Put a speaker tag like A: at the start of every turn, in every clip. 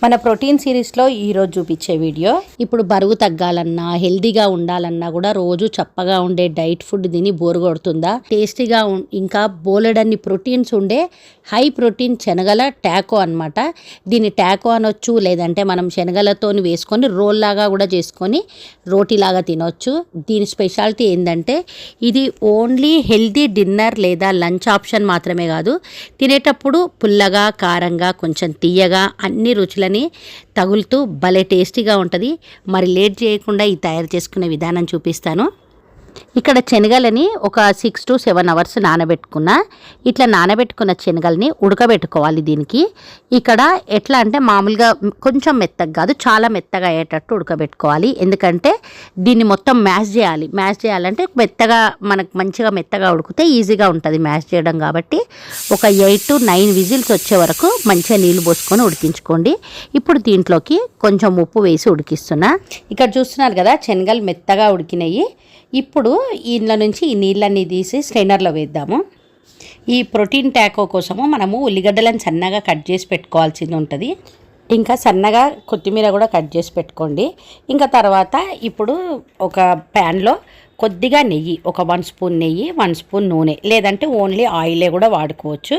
A: మన ప్రోటీన్ సిరీస్లో ఈరోజు చూపించే వీడియో ఇప్పుడు బరువు తగ్గాలన్నా హెల్దీగా ఉండాలన్నా కూడా రోజు చప్పగా ఉండే డైట్ ఫుడ్ తిని బోరు కొడుతుందా? టేస్టీగా ఇంకా బోలెడన్ని ప్రోటీన్స్ ఉండే హై ప్రోటీన్ శనగల టాకో అన్నమాట. దీన్ని టాకో అనొచ్చు, లేదంటే మనం శనగలతో వేసుకొని రోల్ లాగా కూడా చేసుకొని రోటీలాగా తినొచ్చు. దీని స్పెషాలిటీ ఏంటంటే ఇది ఓన్లీ హెల్దీ డిన్నర్ లేదా లంచ్ ఆప్షన్ మాత్రమే కాదు, తినేటప్పుడు పుల్లగా కారంగా కొంచెం తీయగా అన్ని రుచులని తగులుతూ భలే టేస్టీగా ఉంటుంది. మరి లేట్ చేయకుండా ఈ తయారు చేసుకునే విధానం చూపిస్తాను. ఇక్కడ శనగలని ఒక 6 to 7 hours నానబెట్టుకున్నా. ఇట్లా నానబెట్టుకున్న శనగల్ని ఉడకబెట్టుకోవాలి. దీనికి ఇక్కడ ఎట్లా అంటే మామూలుగా కొంచెం మెత్తగా కాదు, చాలా మెత్తగా అయ్యేటట్టు ఉడకబెట్టుకోవాలి. ఎందుకంటే దీన్ని మొత్తం మ్యాష్ చేయాలి. మ్యాష్ చేయాలంటే మెత్తగా మనకు మంచిగా మెత్తగా ఉడికితే ఈజీగా ఉంటుంది మ్యాష్ చేయడం. కాబట్టి ఒక 8 to 9 విజిల్స్ వచ్చే వరకు మంచిగా నీళ్ళు పోసుకొని ఉడికించుకోండి. ఇప్పుడు దీంట్లోకి కొంచెం ఉప్పు వేసి ఉడికిస్తున్నా. ఇక్కడ చూస్తున్నారు కదా, శనగలు మెత్తగా ఉడికినాయి. ఇప్పుడు ఇందులో నుంచి ఈ నీళ్ళన్నీ తీసి స్ట్రైనర్లో వేద్దాము. ఈ ప్రోటీన్ టాకో కోసము మనము ఉల్లిగడ్డలను సన్నగా కట్ చేసి పెట్టుకోవాల్సింది ఉంటుంది. ఇంకా సన్నగా కొత్తిమీర కూడా కట్ చేసి పెట్టుకోండి. ఇంకా తర్వాత ఇప్పుడు ఒక ప్యాన్లో కొద్దిగా నెయ్యి, ఒక 1 స్పూన్ నెయ్యి, 1 స్పూన్ నూనె, లేదంటే ఓన్లీ ఆయిలే కూడా వాడుకోవచ్చు.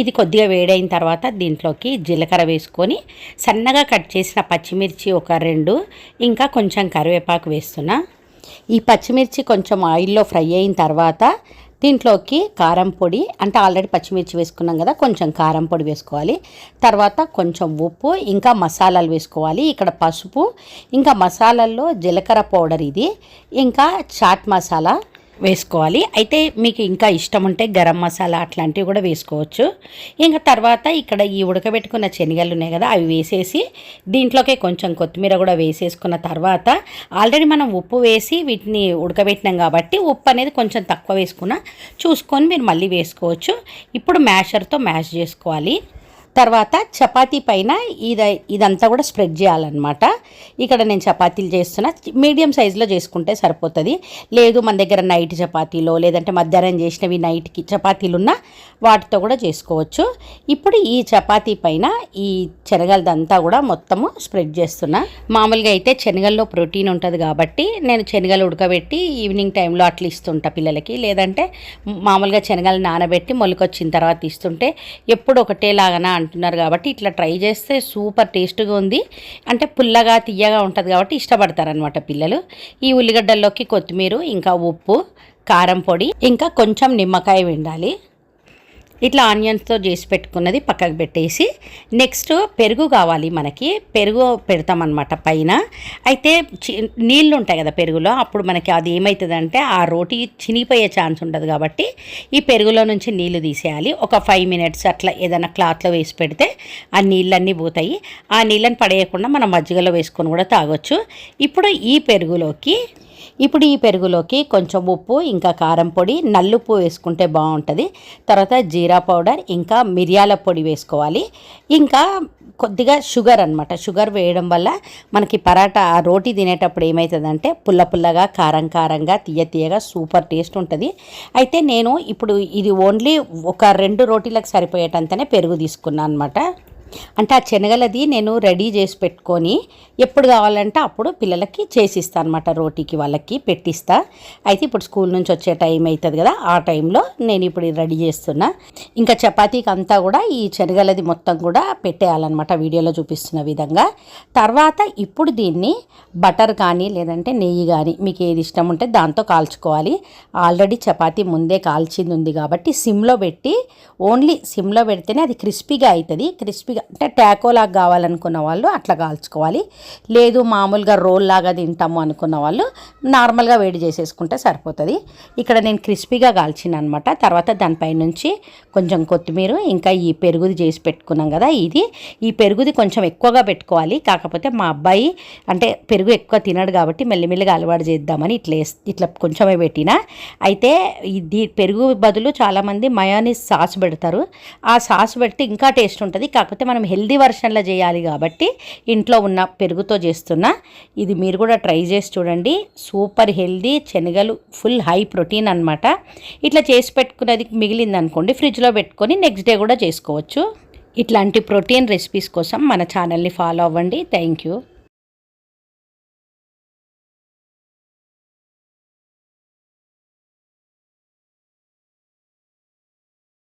A: ఇది కొద్దిగా వేడైన తర్వాత దీంట్లోకి జీలకర్ర వేసుకొని సన్నగా కట్ చేసిన పచ్చిమిర్చి ఒక 2, ఇంకా కొంచెం కరివేపాకు వేస్తున్నా. ఈ పచ్చిమిర్చి కొంచెం ఆయిల్లో ఫ్రై అయిన తర్వాత దీంట్లోకి కారం పొడి, అంటే ఆల్రెడీ పచ్చిమిర్చి వేసుకున్నాం కదా, కొంచెం కారం పొడి వేసుకోవాలి. తర్వాత కొంచెం ఉప్పు, ఇంకా మసాలాలు వేసుకోవాలి. ఇక్కడ పసుపు, ఇంకా మసాలాల్లో జీలకర్ర పౌడర్ ఇది, ఇంకా చాట్ మసాలా వేసుకోవాలి. అయితే మీకు ఇంకా ఇష్టం ఉంటే గరం మసాలా అట్లాంటివి కూడా వేసుకోవచ్చు. ఇంకా తర్వాత ఇక్కడ ఈ ఉడకబెట్టుకున్న శనగలు ఉన్నాయి కదా, అవి వేసేసి దీంట్లోకి కొంచెం కొత్తిమీర కూడా వేసేసుకున్న తర్వాత ఆల్రెడీ మనం ఉప్పు వేసి వీటిని ఉడకబెట్టినాం కాబట్టి ఉప్పు అనేది కొంచెం తక్కువ వేసుకున్నా చూసుకొని మీరు మళ్ళీ వేసుకోవచ్చు. ఇప్పుడు మ్యాషర్తో మ్యాష్ చేసుకోవాలి. తర్వాత చపాతీ పైన ఇదంతా కూడా స్ప్రెడ్ చేయాలన్నమాట. ఇక్కడ నేను చపాతీలు చేస్తున్నా, మీడియం సైజులో చేసుకుంటే సరిపోతుంది. లేదు మన దగ్గర నైట్ చపాతీలో లేదంటే మధ్యాహ్నం చేసినవి నైట్కి చపాతీలు ఉన్నా వాటితో కూడా చేసుకోవచ్చు. ఇప్పుడు ఈ చపాతీ పైన ఈ శనగలదంతా కూడా మొత్తము స్ప్రెడ్ చేస్తున్నా. మామూలుగా అయితే శనగల్లో ప్రోటీన్ ఉంటుంది కాబట్టి నేను శనగలు ఉడకబెట్టి ఈవినింగ్ టైంలో అట్లా ఇస్తుంటా పిల్లలకి, లేదంటే మామూలుగా శనగలు నానబెట్టి మొలకొచ్చిన తర్వాత ఇస్తుంటే ఎప్పుడు ఒకటేలాగా అంటున్నారు కాబట్టి ఇట్లా ట్రై చేస్తే సూపర్ టేస్ట్గా ఉంది. అంటే పుల్లగా తియ్యగా ఉంటుంది కాబట్టి ఇష్టపడతారనమాట పిల్లలు. ఈ ఉల్లిగడ్డల్లోకి కొత్తిమీర, ఇంకా ఉప్పు, కారం పొడి, ఇంకా కొంచెం నిమ్మకాయ పిండాలి. ఇట్లా ఆనియన్స్తో చేసి పెట్టుకున్నది పక్కకు పెట్టేసి నెక్స్ట్ పెరుగు కావాలి మనకి. పెరుగు పెడతామన్నమాట పైన. అయితే నీళ్ళు ఉంటాయి కదా పెరుగులో, అప్పుడు మనకి అది ఏమవుతుందంటే ఆ రోటీ చినిగిపోయే ఛాన్స్ ఉంటుంది కాబట్టి ఈ పెరుగులో నుంచి నీళ్లు తీసేయాలి. ఒక 5 minutes అట్లా ఏదైనా క్లాత్లో వేసి పెడితే ఆ నీళ్ళన్నీ పోతాయి. ఆ నీళ్ళని పడేయకుండా మనం మజ్జిగలో వేసుకొని కూడా తాగొచ్చు. ఇప్పుడు ఈ పెరుగులోకి కొంచెం ఉప్పు, ఇంకా కారం పొడి, నల్లుప్పు వేసుకుంటే బాగుంటుంది. తర్వాత జీరా పౌడర్, ఇంకా మిరియాల పొడి వేసుకోవాలి. ఇంకా కొద్దిగా షుగర్ అనమాట. షుగర్ వేయడం వల్ల మనకి పరాటా రోటీ తినేటప్పుడు ఏమవుతుందంటే పుల్ల పుల్లగా కారం కారంగా తీయ తీయగా సూపర్ టేస్ట్ ఉంటుంది. అయితే నేను ఇప్పుడు ఇది ఓన్లీ ఒక 2 రోటీలకు సరిపోయేటంతనే పెరుగు తీసుకున్నాను అనమాట. అంటే ఆ శనగలది నేను రెడీ చేసి పెట్టుకొని ఎప్పుడు కావాలంటే అప్పుడు పిల్లలకి చేసిస్తాను అనమాట, రోటీకి వాళ్ళకి పెట్టిస్తా. అయితే ఇప్పుడు స్కూల్ నుంచి వచ్చే టైం అవుతుంది కదా, ఆ టైంలో నేను ఇప్పుడు రెడీ చేస్తున్నా. ఇంకా చపాతీకి అంతా కూడా ఈ శనగలది మొత్తం కూడా పెట్టేయాలన్నమాట వీడియోలో చూపిస్తున్న విధంగా. తర్వాత ఇప్పుడు దీన్ని బటర్ కానీ లేదంటే నెయ్యి కానీ మీకు ఏది ఇష్టం ఉంటే దాంతో కాల్చుకోవాలి. ఆల్రెడీ చపాతీ ముందే కాల్చింది ఉంది కాబట్టి సిమ్లో పెట్టి, ఓన్లీ సిమ్లో పెడితేనే అది క్రిస్పీగా అవుతుంది. క్రిస్పీగా అంటే టాకోలాగా కావాలనుకున్న వాళ్ళు అట్లా కాల్చుకోవాలి. లేదు మామూలుగా రోల్ లాగా తింటాము అనుకున్న వాళ్ళు నార్మల్గా వేడి చేసేసుకుంటే సరిపోతుంది. ఇక్కడ నేను క్రిస్పీగా కాల్చిన అనమాట. తర్వాత దానిపై నుంచి కొంచెం కొత్తిమీర, ఇంకా ఈ పెరుగుది చేసి పెట్టుకున్నాం కదా, ఈ పెరుగుది కొంచెం ఎక్కువగా పెట్టుకోవాలి. కాకపోతే మా అబ్బాయి అంటే పెరుగు ఎక్కువ తినడు కాబట్టి మెల్లిమెల్లిగా అలవాటు చేద్దామని ఇట్లా కొంచెమే పెట్టిన. అయితే ఇది పెరుగు బదులు చాలామంది మయోనీస్ సాస్ పెడతారు. ఆ సాస్ పెడితే ఇంకా టేస్ట్ ఉంటుంది. కాకపోతే మనం హెల్దీ వర్షన్లో చేయాలి కాబట్టి ఇంట్లో ఉన్న పెరుగుతో చేస్తున్నా. ఇది మీరు కూడా ట్రై చేసి చూడండి. సూపర్ హెల్దీ శనగలు, ఫుల్ హై ప్రోటీన్ అనమాట. ఇట్లా చేసి పెట్టుకున్నది మిగిలింది అనుకోండి ఫ్రిడ్జ్లో పెట్టుకొని నెక్స్ట్ డే కూడా చేసుకోవచ్చు. ఇట్లాంటి ప్రోటీన్ రెసిపీస్ కోసం మన ఛానల్ని ఫాలో అవ్వండి. Thank you.